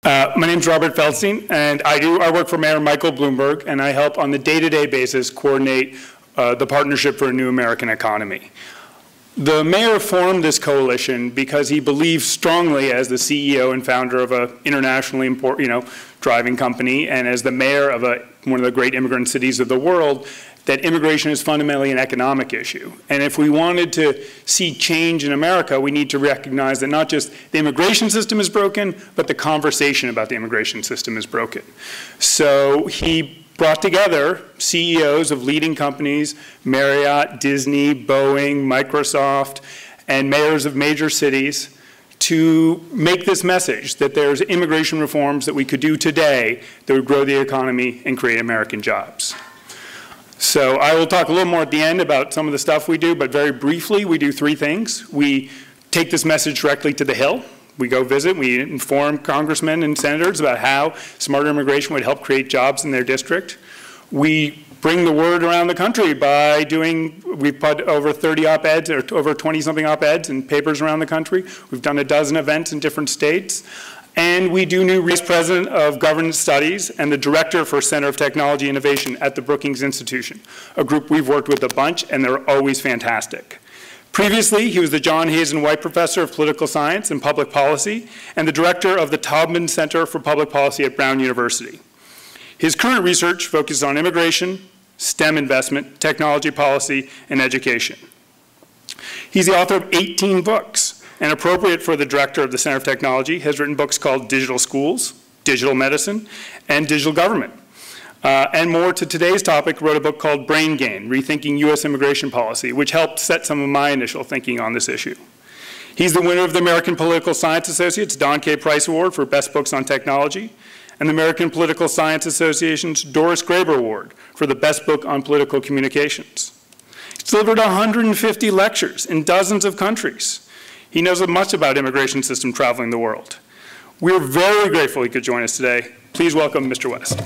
My name's Robert Feldstein, and I work for Mayor Michael Bloomberg, and I help on the day-to-day basis coordinate the Partnership for a New American Economy. The mayor formed this coalition because he believes strongly, as the CEO and founder of an internationally important, driving company, and as the mayor of one of the great immigrant cities of the world, that immigration is fundamentally an economic issue. And if we wanted to see change in America, we need to recognize that not just the immigration system is broken, but the conversation about the immigration system is broken. So he brought together CEOs of leading companies, Marriott, Disney, Boeing, Microsoft, and mayors of major cities to make this message that there's immigration reforms that we could do today that would grow the economy and create American jobs. So I will talk a little more at the end about some of the stuff we do, but very briefly, we do three things. We take this message directly to the Hill. We go visit, we inform congressmen and senators about how smarter immigration would help create jobs in their district. We bring the word around the country by we've put over 30 op-eds or over 20-something op-eds in papers around the country. We've done a dozen events in different states. And we do new Vice President of Governance Studies and the Director for Center of Technology Innovation at the Brookings Institution, a group we've worked with a bunch, and they're always fantastic. Previously, he was the John Hazen White Professor of Political Science and Public Policy and the Director of the Taubman Center for Public Policy at Brown University. His current research focuses on immigration, STEM investment, technology policy, and education. He's the author of 18 books, and appropriate for the Director of the Center of Technology, has written books called Digital Schools, Digital Medicine, and Digital Government. And more to today's topic, wrote a book called Brain Gain, Rethinking U.S. Immigration Policy, which helped set some of my initial thinking on this issue. He's the winner of the American Political Science Associates Don K. Price Award for Best Books on Technology, and the American Political Science Association's Doris Graber Award for the Best Book on Political Communications. He's delivered 150 lectures in dozens of countries. He knows much about immigration system traveling the world. We're very grateful he could join us today. Please welcome Mr. West.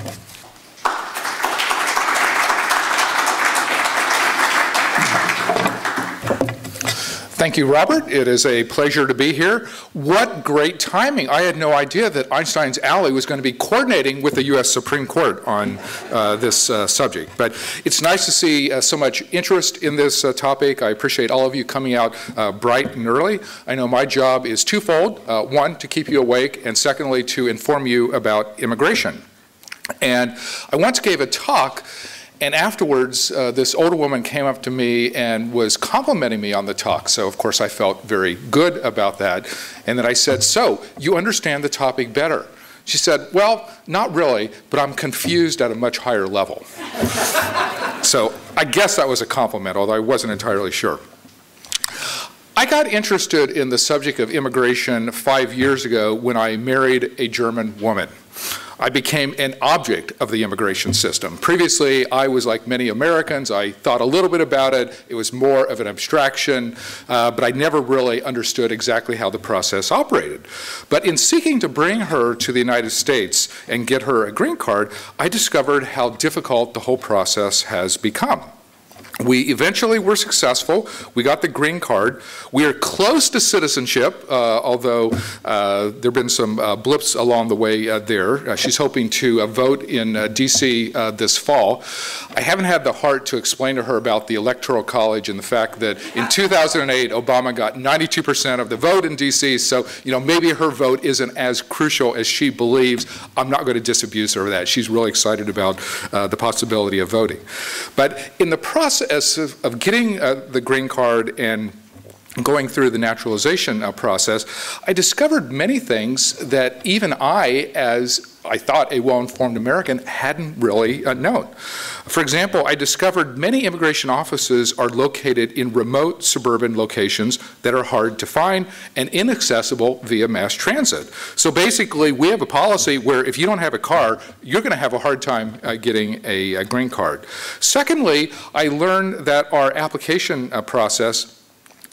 Thank you, Robert. It is a pleasure to be here. What great timing. I had no idea that Einstein's Alley was going to be coordinating with the U.S. Supreme Court on this subject. But it's nice to see so much interest in this topic. I appreciate all of you coming out bright and early. I know my job is twofold. One, to keep you awake, and secondly, to inform you about immigration. And I once gave a talk, and afterwards, this older woman came up to me and was complimenting me on the talk. So, of course, I felt very good about that. And then I said, so, you understand the topic better? She said, well, not really, but I'm confused at a much higher level. So I guess that was a compliment, although I wasn't entirely sure. I got interested in the subject of immigration 5 years ago when I married a German woman. I became an object of the immigration system. Previously, I was like many Americans. I thought a little bit about it. It was more of an abstraction, but I never really understood exactly how the process operated. But in seeking to bring her to the United States and get her a green card, I discovered how difficult the whole process has become. We eventually were successful. We got the green card. We are close to citizenship, although there have been some blips along the way there. She's hoping to vote in D.C. This fall. I haven't had the heart to explain to her about the Electoral College and the fact that in 2008, Obama got 92% of the vote in D.C., so maybe her vote isn't as crucial as she believes. I'm not going to disabuse her of that. She's really excited about the possibility of voting. But in the process of getting the green card and going through the naturalization process, I discovered many things that even I, as I thought a well-informed American, hadn't really known. For example, I discovered many immigration offices are located in remote suburban locations that are hard to find and inaccessible via mass transit. So basically, we have a policy where if you don't have a car, you're going to have a hard time getting a green card. Secondly, I learned that our application process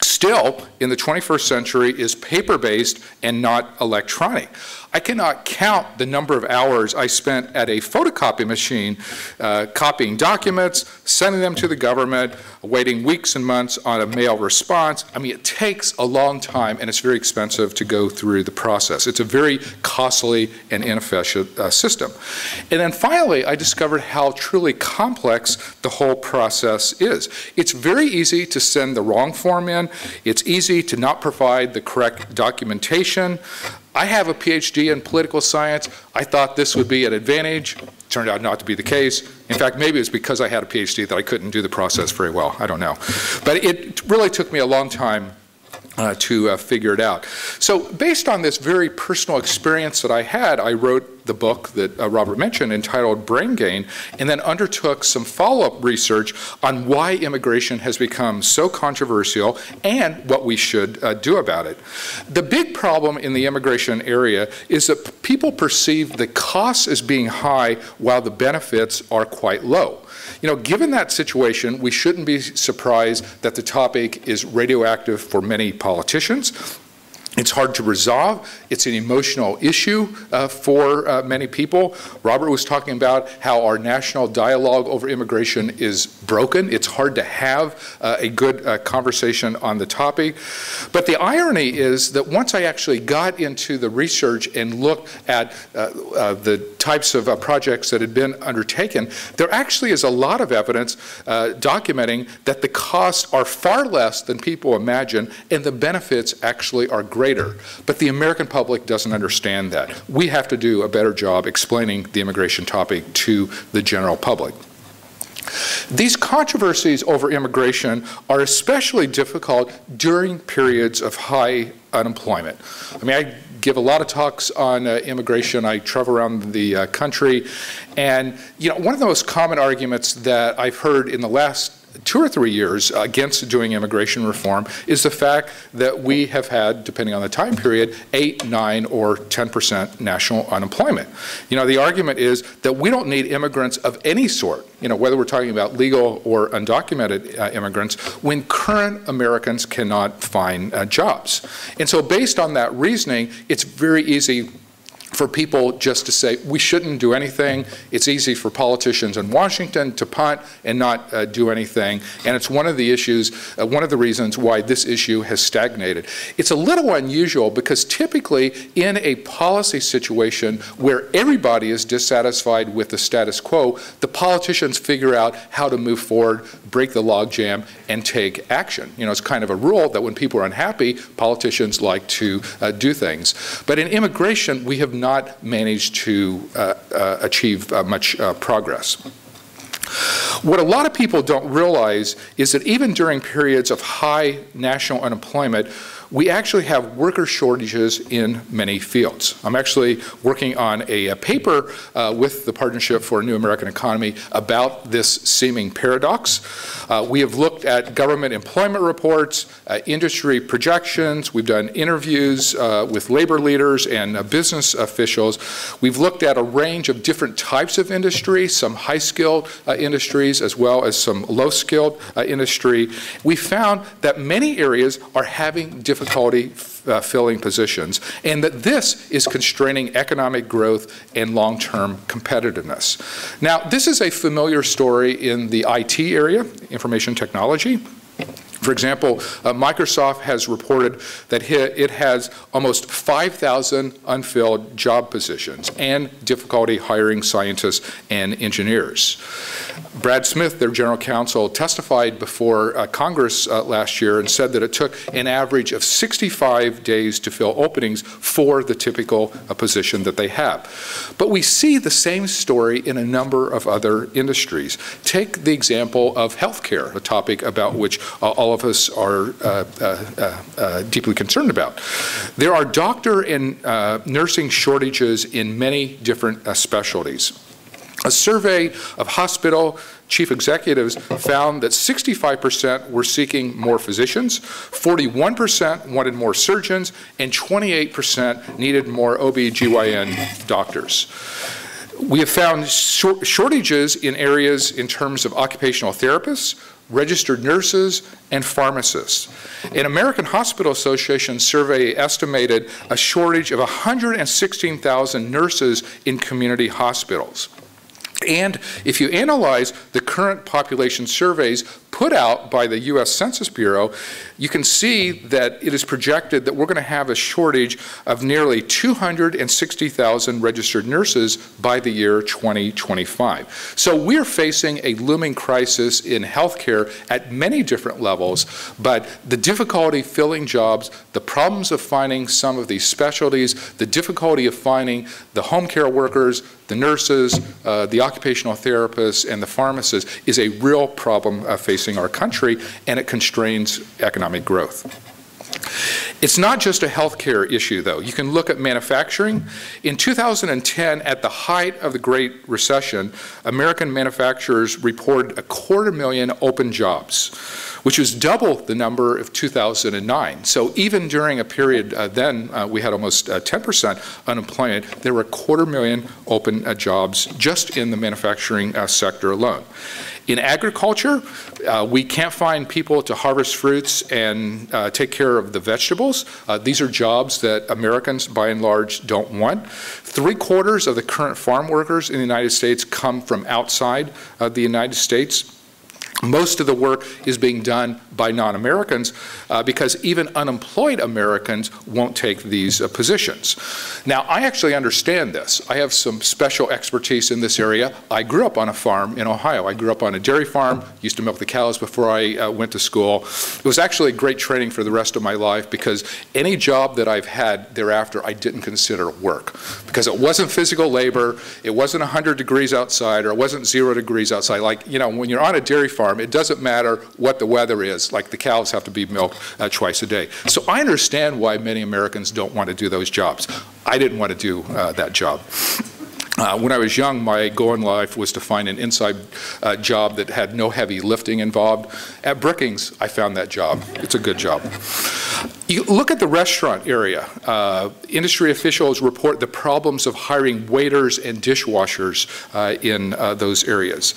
still, in the 21st century, is paper-based and not electronic. I cannot count the number of hours I spent at a photocopy machine copying documents, sending them to the government, waiting weeks and months on a mail response. I mean, it takes a long time, and it's very expensive to go through the process. It's a very costly and inefficient system. And then finally, I discovered how truly complex the whole process is. It's very easy to send the wrong form in. It's easy to not provide the correct documentation. I have a PhD in political science. I thought this would be an advantage. Turned out not to be the case. In fact, maybe it's because I had a PhD that I couldn't do the process very well. I don't know. But it really took me a long time to figure it out. So based on this very personal experience that I had, I wrote the book that Robert mentioned entitled Brain Gain, and then undertook some follow-up research on why immigration has become so controversial and what we should do about it. The big problem in the immigration area is that people perceive the costs as being high while the benefits are quite low. You know, given that situation, we shouldn't be surprised that the topic is radioactive for many politicians. It's hard to resolve. It's an emotional issue for many people. Robert was talking about how our national dialogue over immigration is broken. It's hard to have a good conversation on the topic. But the irony is that once I actually got into the research and looked at the types of projects that had been undertaken, there actually is a lot of evidence documenting that the costs are far less than people imagine, and the benefits actually are greater. But the American public doesn't understand that. We have to do a better job explaining the immigration topic to the general public. These controversies over immigration are especially difficult during periods of high unemployment. I mean, I give a lot of talks on immigration. I travel around the country, and you know, one of the most common arguments that I've heard in the last 2 or 3 years against doing immigration reform is the fact that we have had, depending on the time period, 8, 9, or 10% national unemployment. You know, the argument is that we don't need immigrants of any sort, you know, whether we're talking about legal or undocumented immigrants, when current Americans cannot find jobs. And so based on that reasoning, it's very easy for people just to say, we shouldn't do anything. It's easy for politicians in Washington to punt and not do anything. And it's one of the issues, one of the reasons why this issue has stagnated. It's a little unusual because typically in a policy situation where everybody is dissatisfied with the status quo, the politicians figure out how to move forward, break the logjam, and take action. You know, it's kind of a rule that when people are unhappy, politicians like to do things. But in immigration, we have not managed to achieve much progress. What a lot of people don't realize is that even during periods of high national unemployment, we actually have worker shortages in many fields. I'm actually working on a paper with the Partnership for a New American Economy about this seeming paradox. We have looked at government employment reports, industry projections. We've done interviews with labor leaders and business officials. We've looked at a range of different types of industry, some high-skilled industries as well as some low-skilled industry. We found that many areas are having difficulty filling positions, and that this is constraining economic growth and long-term competitiveness. Now, this is a familiar story in the IT area, information technology. For example, Microsoft has reported that it has almost 5,000 unfilled job positions and difficulty hiring scientists and engineers. Brad Smith, their general counsel, testified before Congress last year and said that it took an average of 65 days to fill openings for the typical position that they have. But we see the same story in a number of other industries. Take the example of healthcare, a topic about which all of us are deeply concerned about. There are doctor and nursing shortages in many different specialties. A survey of hospital chief executives found that 65% were seeking more physicians, 41% wanted more surgeons, and 28% needed more OB/GYN doctors. We have found shortages in areas in terms of occupational therapists, registered nurses, and pharmacists. An American Hospital Association survey estimated a shortage of 116,000 nurses in community hospitals. And if you analyze the current population surveys put out by the U.S. Census Bureau, you can see that it is projected that we're going to have a shortage of nearly 260,000 registered nurses by the year 2025. So we're facing a looming crisis in healthcare at many different levels, but the difficulty filling jobs, the problems of finding some of these specialties, the difficulty of finding the home care workers, the nurses, the occupational therapists, and the pharmacists is a real problem facing our country, and it constrains economic growth. It's not just a healthcare issue, though. You can look at manufacturing. In 2010, at the height of the Great Recession, American manufacturers reported 250,000 open jobs, which was double the number of 2009. So even during a period then, we had almost 10% unemployment, there were 250,000 open jobs just in the manufacturing sector alone. In agriculture, we can't find people to harvest fruits and take care of the vegetables. These are jobs that Americans, by and large, don't want. 3/4 of the current farm workers in the United States come from outside the United States. Most of the work is being done by non-Americans because even unemployed Americans won't take these positions. Now, I actually understand this. I have some special expertise in this area. I grew up on a farm in Ohio. I grew up on a dairy farm, used to milk the cows before I went to school. It was actually great training for the rest of my life because any job that I've had thereafter I didn't consider work because it wasn't physical labor, it wasn't 100 degrees outside, or it wasn't 0 degrees outside. Like, you know, when you're on a dairy farm, it doesn't matter what the weather is, like the cows have to be milked twice a day. So I understand why many Americans don't want to do those jobs. I didn't want to do that job. When I was young, my goal in life was to find an inside job that had no heavy lifting involved. At Brookings, I found that job. It's a good job. You look at the restaurant area. Industry officials report the problems of hiring waiters and dishwashers in those areas.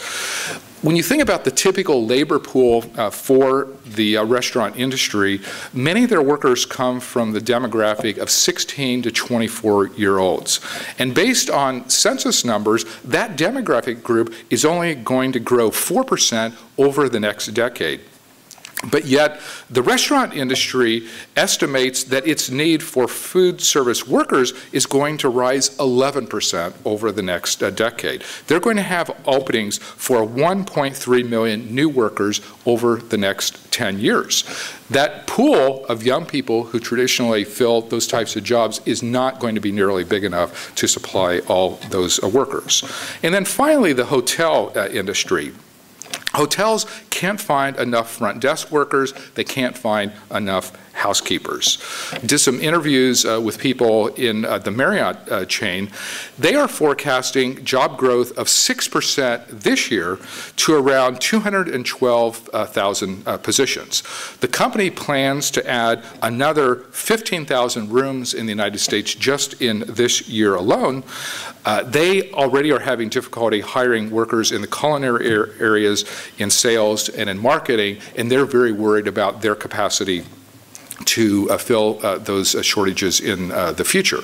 When you think about the typical labor pool for the restaurant industry, many of their workers come from the demographic of 16 to 24-year-olds. And based on census numbers, that demographic group is only going to grow 4% over the next decade. But yet, the restaurant industry estimates that its need for food service workers is going to rise 11% over the next decade. They're going to have openings for 1.3 million new workers over the next 10 years. That pool of young people who traditionally fill those types of jobs is not going to be nearly big enough to supply all those workers. And then finally, the hotel industry. Hotels can't find enough front desk workers. They can't find enough housekeepers. Did some interviews with people in the Marriott chain. They are forecasting job growth of 6% this year to around 212,000 positions. The company plans to add another 15,000 rooms in the United States just in this year alone. They already are having difficulty hiring workers in the culinary areas, in sales, and in marketing, and they're very worried about their capacity to fill those shortages in the future.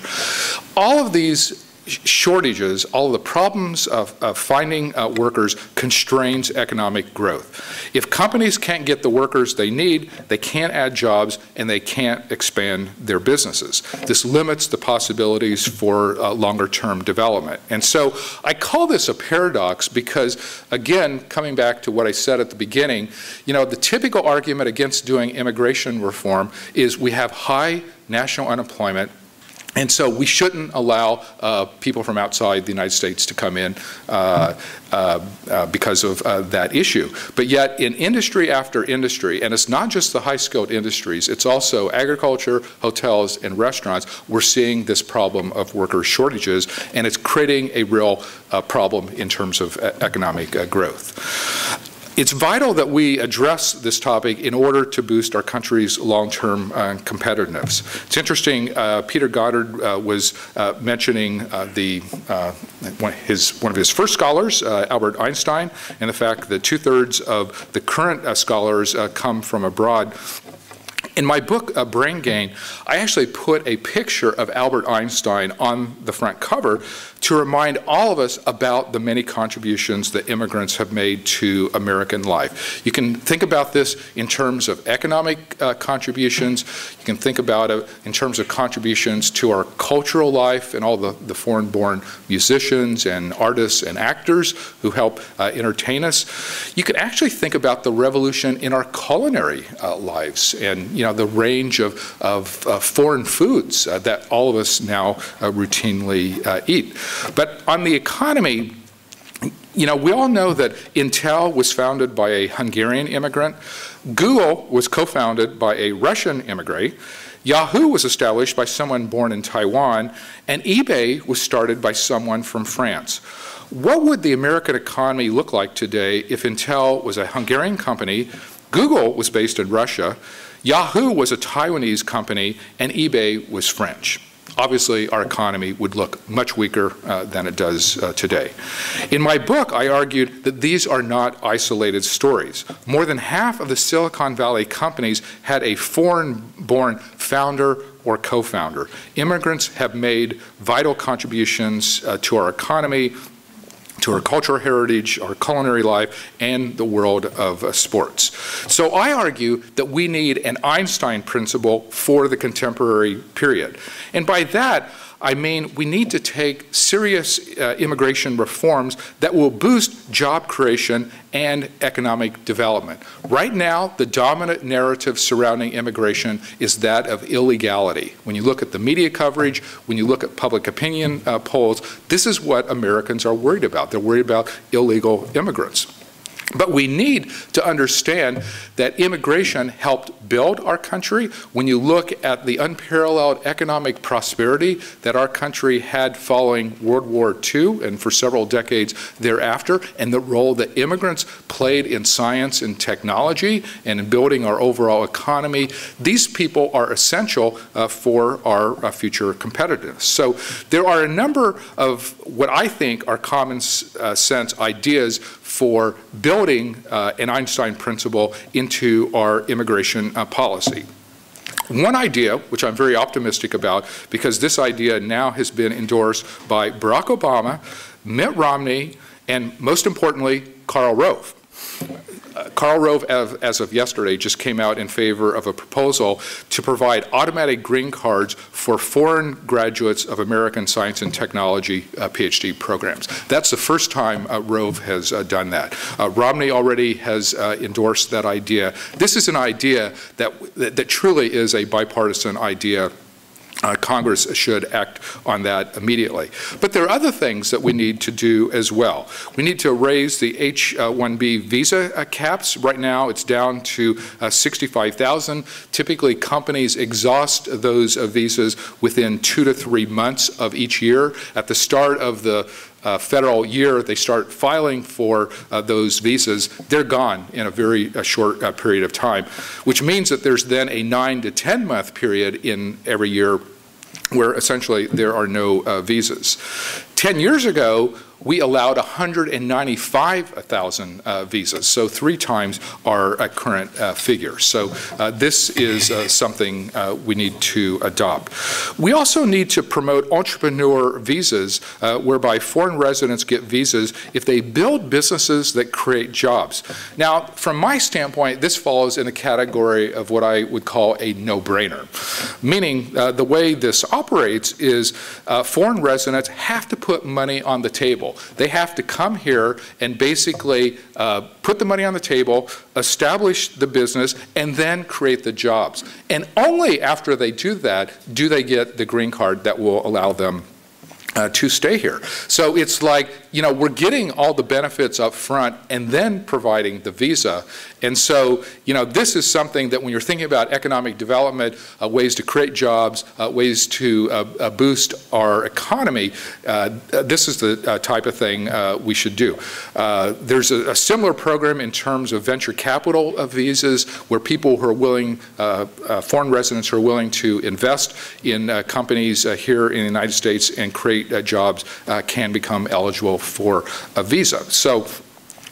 All of these shortages, all of the problems of finding workers constrains economic growth. If companies can't get the workers they need, they can't add jobs and they can't expand their businesses. This limits the possibilities for longer-term development. And so I call this a paradox because, again, coming back to what I said at the beginning, you know, the typical argument against doing immigration reform is we have high national unemployment, and so we shouldn't allow people from outside the United States to come in because of that issue. But yet in industry after industry, and it's not just the high-skilled industries, it's also agriculture, hotels, and restaurants, we're seeing this problem of worker shortages, and it's creating a real problem in terms of economic growth. It's vital that we address this topic in order to boost our country's long-term competitiveness. It's interesting, Peter Goddard was mentioning one of his first scholars, Albert Einstein, and the fact that 2/3 of the current scholars come from abroad. In my book, Brain Gain, I actually put a picture of Albert Einstein on the front cover to remind all of us about the many contributions that immigrants have made to American life. You can think about this in terms of economic contributions. You can think about it in terms of contributions to our cultural life and all the foreign-born musicians and artists and actors who help entertain us. You can actually think about the revolution in our culinary lives and, you know, the range of foreign foods that all of us now routinely eat. But on the economy, you know, we all know that Intel was founded by a Hungarian immigrant, Google was co-founded by a Russian immigrant, Yahoo was established by someone born in Taiwan, and eBay was started by someone from France. What would the American economy look like today if Intel was a Hungarian company, Google was based in Russia, Yahoo was a Taiwanese company, and eBay was French? Obviously, our economy would look much weaker than it does today. In my book, I argued that these are not isolated stories. More than half of the Silicon Valley companies had a foreign-born founder or co-founder. Immigrants have made vital contributions to our economy, to our cultural heritage, our culinary life, and the world of sports. So I argue that we need an Einstein principle for the contemporary period. And by that, I mean we need to take serious immigration reforms that will boost job creation and economic development. Right now, the dominant narrative surrounding immigration is that of illegality. When you look at the media coverage, when you look at public opinion polls, this is what Americans are worried about. They're worried about illegal immigrants. But we need to understand that immigration helped build our country. When you look at the unparalleled economic prosperity that our country had following World War II and for several decades thereafter, and the role that immigrants played in science and technology and in building our overall economy, these people are essential for our future competitiveness. So there are a number of what I think are common sense ideas for building an Einstein principle into our immigration policy. One idea, which I'm very optimistic about, because this idea now has been endorsed by Barack Obama, Mitt Romney, and most importantly, Karl Rove. Karl Rove, as of yesterday, just came out in favor of a proposal to provide automatic green cards for foreign graduates of American science and technology PhD programs. That's the first time Rove has done that. Romney already has endorsed that idea. This is an idea that truly is a bipartisan idea. Congress should act on that immediately. But there are other things that we need to do as well. We need to raise the H-1B visa caps. Right now it's down to 65,000. Typically companies exhaust those visas within 2 to 3 months of each year. At the start of the federal year, they start filing for those visas, they're gone in a very short period of time, which means that there's then a 9 to 10 month period in every year where essentially there are no visas. 10 years ago, we allowed 195,000 visas, so 3 times our current figure. So this is something we need to adopt. We also need to promote entrepreneur visas, whereby foreign residents get visas if they build businesses that create jobs. Now, from my standpoint, this falls in the category of what I would call a no-brainer, meaning the way this operates is foreign residents have to put money on the table. They have to come here and basically put the money on the table, establish the business, and then create the jobs. And only after they do that do they get the green card that will allow them to stay here. So it's like, you know, we're getting all the benefits up front and then providing the visa. And so, you know, this is something that when you're thinking about economic development, ways to create jobs, ways to boost our economy, this is the type of thing we should do. There's a similar program in terms of venture capital visas where people who are willing, foreign residents who are willing to invest in companies here in the United States and create jobs can become eligible for a visa. So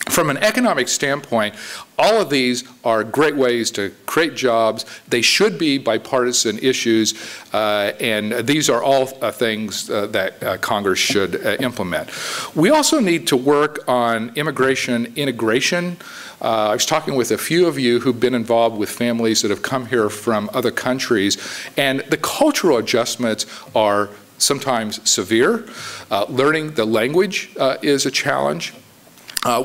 from an economic standpoint, all of these are great ways to create jobs. They should be bipartisan issues, and these are all things that Congress should implement. We also need to work on immigration integration. I was talking with a few of you who've been involved with families that have come here from other countries, and the cultural adjustments are sometimes severe. Learning the language is a challenge.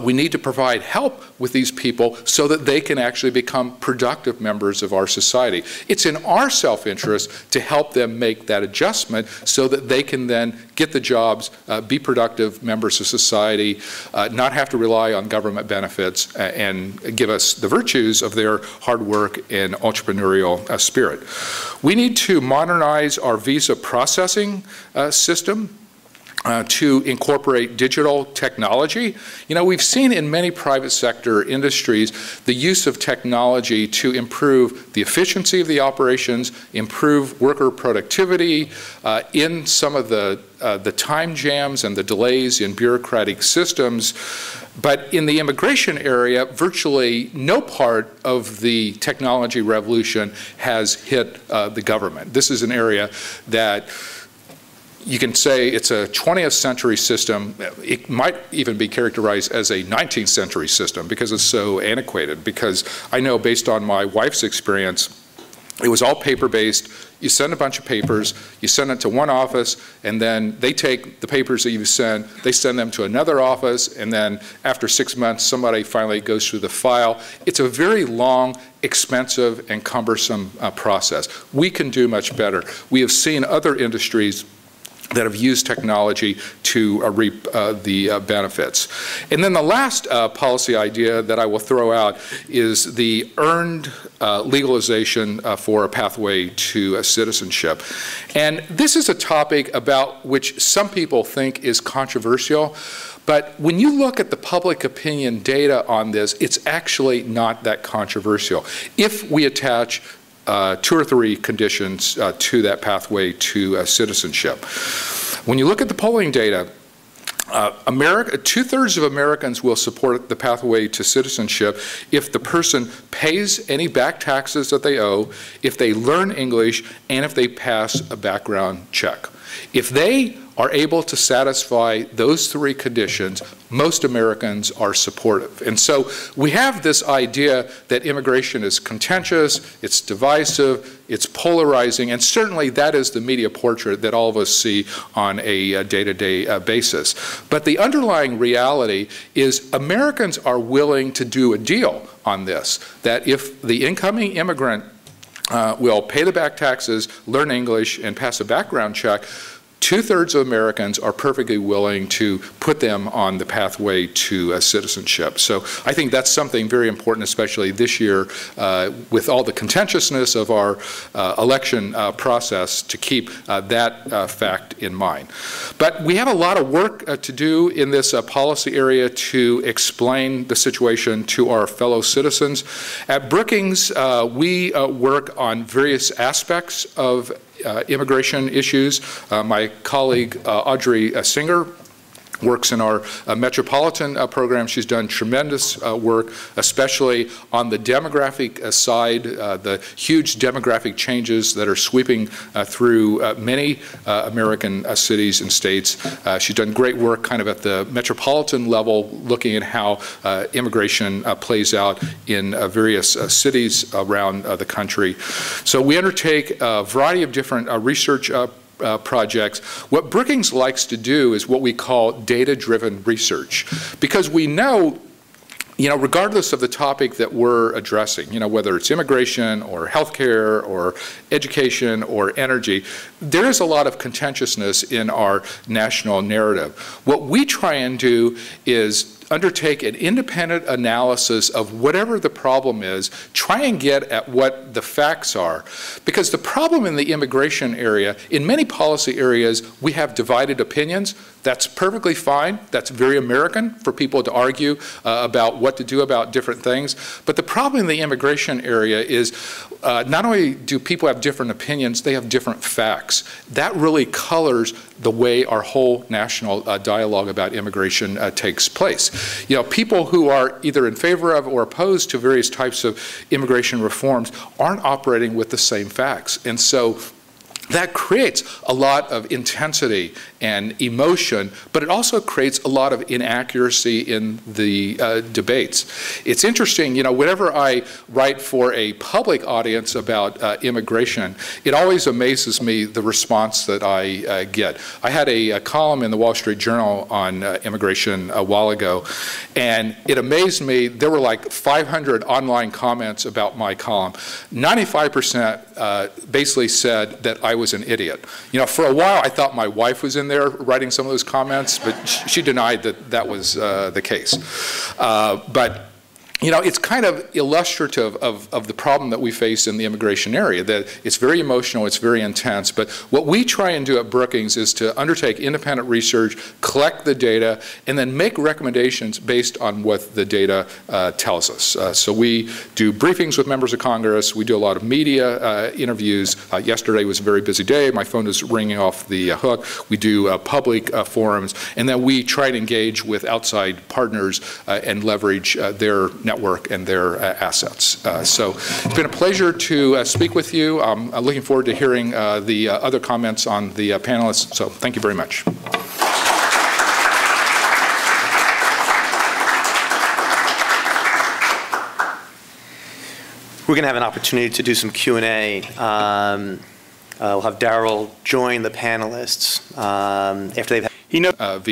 We need to provide help with these people so that they can actually become productive members of our society. It's in our self-interest to help them make that adjustment so that they can then get the jobs, be productive members of society, not have to rely on government benefits, and give us the virtues of their hard work and entrepreneurial spirit. We need to modernize our visa processing system. To incorporate digital technology. You know, we've seen in many private sector industries the use of technology to improve the efficiency of the operations, improve worker productivity, in some of the time jams and the delays in bureaucratic systems. But in the immigration area, virtually no part of the technology revolution has hit the government. This is an area that you can say it's a 20th century system. It might even be characterized as a 19th century system because it's so antiquated. Because I know based on my wife's experience, it was all paper-based. You send a bunch of papers, you send it to one office, and then they take the papers that you send, they send them to another office, and then after 6 months, somebody finally goes through the file. It's a very long, expensive, and cumbersome process. We can do much better. We have seen other industries that have used technology to reap the benefits. And then the last policy idea that I will throw out is the earned legalization for a pathway to citizenship. And this is a topic about which some people think is controversial, but when you look at the public opinion data on this, it's actually not that controversial if we attach 2 or 3 conditions to that pathway to citizenship. When you look at the polling data, 2/3 of Americans will support the pathway to citizenship if the person pays any back taxes that they owe, if they learn English, and if they pass a background check. If they are able to satisfy those 3 conditions, most Americans are supportive. And so we have this idea that immigration is contentious, it's divisive, it's polarizing, and certainly that is the media portrait that all of us see on a day-to-day basis. But the underlying reality is Americans are willing to do a deal on this, that if the incoming immigrant will pay the back taxes, learn English, and pass a background check, 2/3 of Americans are perfectly willing to put them on the pathway to citizenship. So I think that's something very important, especially this year, with all the contentiousness of our election process, to keep that fact in mind. But we have a lot of work to do in this policy area to explain the situation to our fellow citizens. At Brookings, we work on various aspects of immigration issues. My colleague Audrey Singer works in our metropolitan program. She's done tremendous work, especially on the demographic side, the huge demographic changes that are sweeping through many American cities and states. She's done great work kind of at the metropolitan level, looking at how immigration plays out in various cities around the country. So we undertake a variety of different research projects. What Brookings likes to do is what we call data-driven research, because we know regardless of the topic that we're addressing, whether it's immigration or healthcare or education or energy, there is a lot of contentiousness in our national narrative. What we try and do is undertake an independent analysis of whatever the problem is, try and get at what the facts are. Because the problem in the immigration area, in many policy areas, we have divided opinions. That's perfectly fine. That's very American for people to argue about what to do about different things. But the problem in the immigration area is not only do people have different opinions, they have different facts. That really colors the way our whole national dialogue about immigration takes place. People who are either in favor of or opposed to various types of immigration reforms aren't operating with the same facts. And so that creates a lot of intensity and emotion, but it also creates a lot of inaccuracy in the debates. It's interesting, whenever I write for a public audience about immigration, it always amazes me the response that I get. I had a column in the Wall Street Journal on immigration a while ago, and it amazed me. There were like 500 online comments about my column. 95% basically said that I was an idiot. For a while I thought my wife was in there writing some of those comments, but she denied that that was the case. But it's kind of illustrative of the problem that we face in the immigration area, that it's very emotional, it's very intense. But what we try and do at Brookings is to undertake independent research, collect the data, and then make recommendations based on what the data tells us. So we do briefings with members of Congress. We do a lot of media interviews. Yesterday was a very busy day. My phone is ringing off the hook. We do public forums. And then we try to engage with outside partners and leverage their network and their assets. So it's been a pleasure to speak with you. I'm looking forward to hearing the other comments on the panelists. So thank you very much. We're going to have an opportunity to do some Q&A. We'll have Darryl join the panelists after they've had